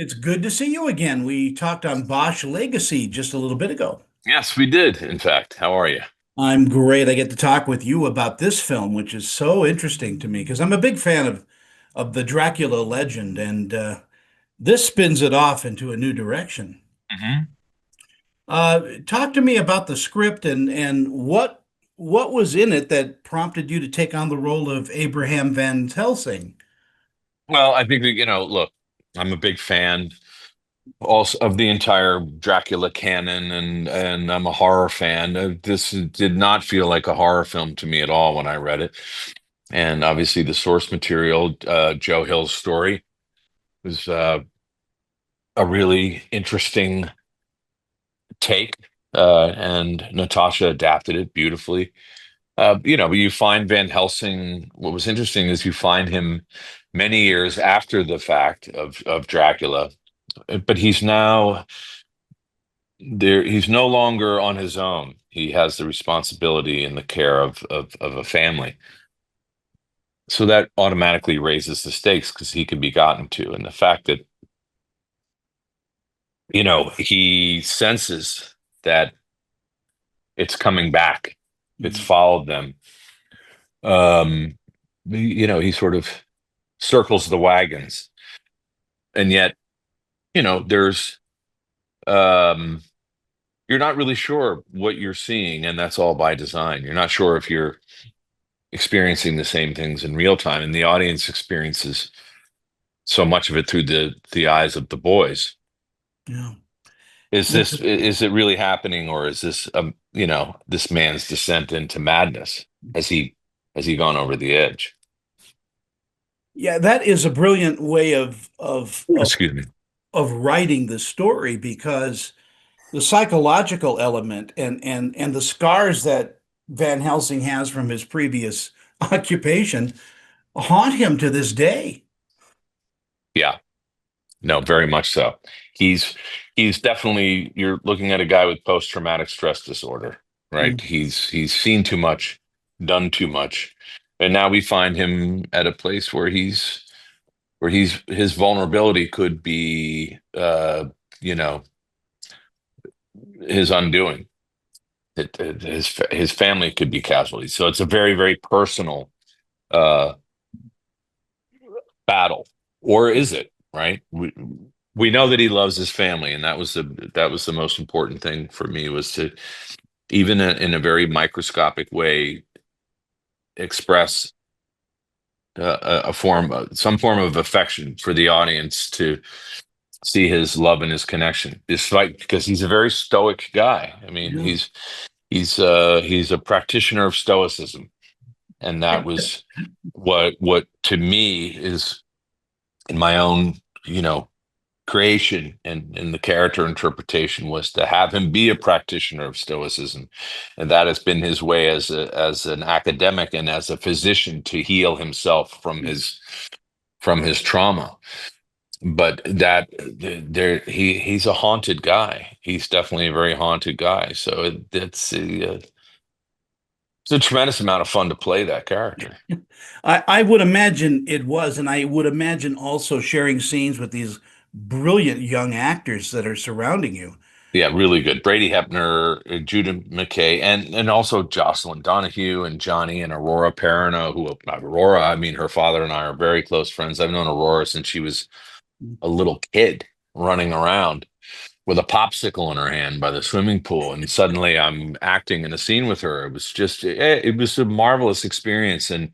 It's good to see you again. We talked on Bosch Legacy just a little bit ago. Yes, we did, in fact. How are you? I'm great. I get to talk with you about this film, which is so interesting to me because I'm a big fan of the Dracula legend, and this spins it off into a new direction. Hmm. Talk to me about the script and what was in it that prompted you to take on the role of Abraham Van Helsing. Well, I think that, look, I'm a big fan also of the entire Dracula canon, and I'm a horror fan. This did not feel like a horror film to me at all when I read it. And obviously, the source material, Joe Hill's story, was a really interesting take, and Natasha adapted it beautifully. You find Van Helsing. What was interesting is you find him many years after the fact of Dracula, but he's now there. He's no longer on his own. He has the responsibility and the care of a family. So that automatically raises the stakes because he can be gotten to, and the fact that he senses that it's coming back. It's Mhm. followed them. Um, he sort of circles the wagons, and yet there's um you're not really sure what you're seeing, and that's all by design. You're not sure if you're experiencing the same things in real time, and the audience experiences so much of it through the eyes of the boys. Yeah. Is it really happening, or is this this man's descent into madness? Has he gone over the edge? Yeah, that is a brilliant way of Excuse me. of writing the story because the psychological element and the scars that Van Helsing has from his previous occupation haunt him to this day. Yeah. No, very much so. He's he's definitely, you're looking at a guy with post-traumatic stress disorder, right? Mm. He's seen too much, done too much. And now we find him at a place where his vulnerability could be you know, his undoing. His family could be casualties. So it's a very, very personal uh battle. Or is it, right? We know that he loves his family, and that was the most important thing for me, was to, even in a very microscopic way, express some form of affection for the audience to see his love and his connection, despite, because he's a very stoic guy. I mean, Yeah. he's a practitioner of stoicism, and that was what to me is, in my own, you know creation and the character interpretation, was to have him be a practitioner of stoicism, and that has been his way as an academic and as a physician to heal himself from his trauma. But that there he's a haunted guy. He's definitely a very haunted guy. So it's a tremendous amount of fun to play that character. I would imagine it was, and I would imagine also sharing scenes with these brilliant young actors that are surrounding you. Yeah, really good. Brady Hepner, Judah McKay, and also Jocelyn Donahue and Johnny and Aurora Perrineau, Aurora, I mean, her father and I are very close friends. I've known Aurora since she was a little kid running around with a popsicle in her hand by the swimming pool, and suddenly I'm acting in a scene with her. It was a marvelous experience, and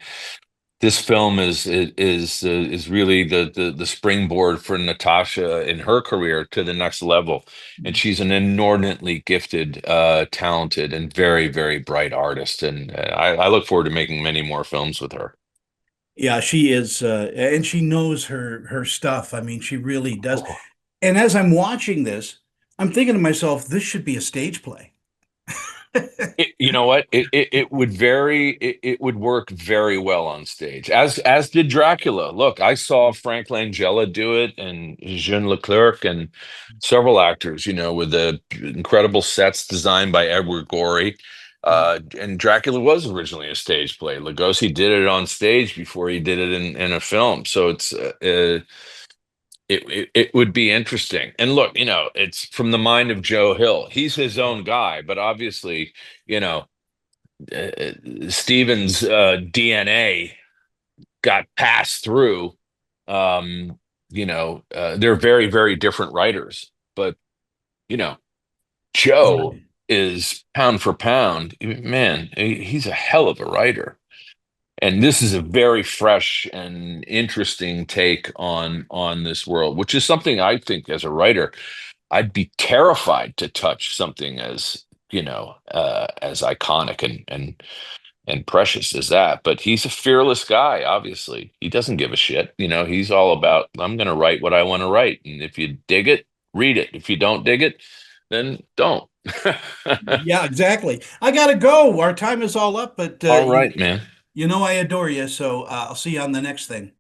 this film is really the springboard for Natasha in her career to the next level. And she's an inordinately gifted, talented, and very, very bright artist. And I look forward to making many more films with her. Yeah, she is, and she knows her stuff. I mean, she really does. And as I'm watching this, I'm thinking to myself, this should be a stage play. You know what? It would work very well on stage, as did Dracula. Look, I saw Frank Langella do it, and Jean Leclerc, and several actors, with the incredible sets designed by Edward Gorey. And Dracula was originally a stage play. Lugosi did it on stage before he did it in a film. So it would be interesting. And look, it's from the mind of Joe Hill. He's his own guy, but obviously, you know, Stevens' DNA got passed through. Um, they're very, very different writers, but you know, Joe Right. is pound for pound, man, he's a hell of a writer. And this is a very fresh and interesting take on this world, which is something I think as a writer, I'd be terrified to touch something as iconic and precious as that. But he's a fearless guy, obviously. He doesn't give a shit. He's all about, I'm going to write what I want to write. And if you dig it, read it. If you don't dig it, then don't. Yeah, exactly. I gotta go. Our time is all up, but All right, man. you know I adore you, so I'll see you on the next thing.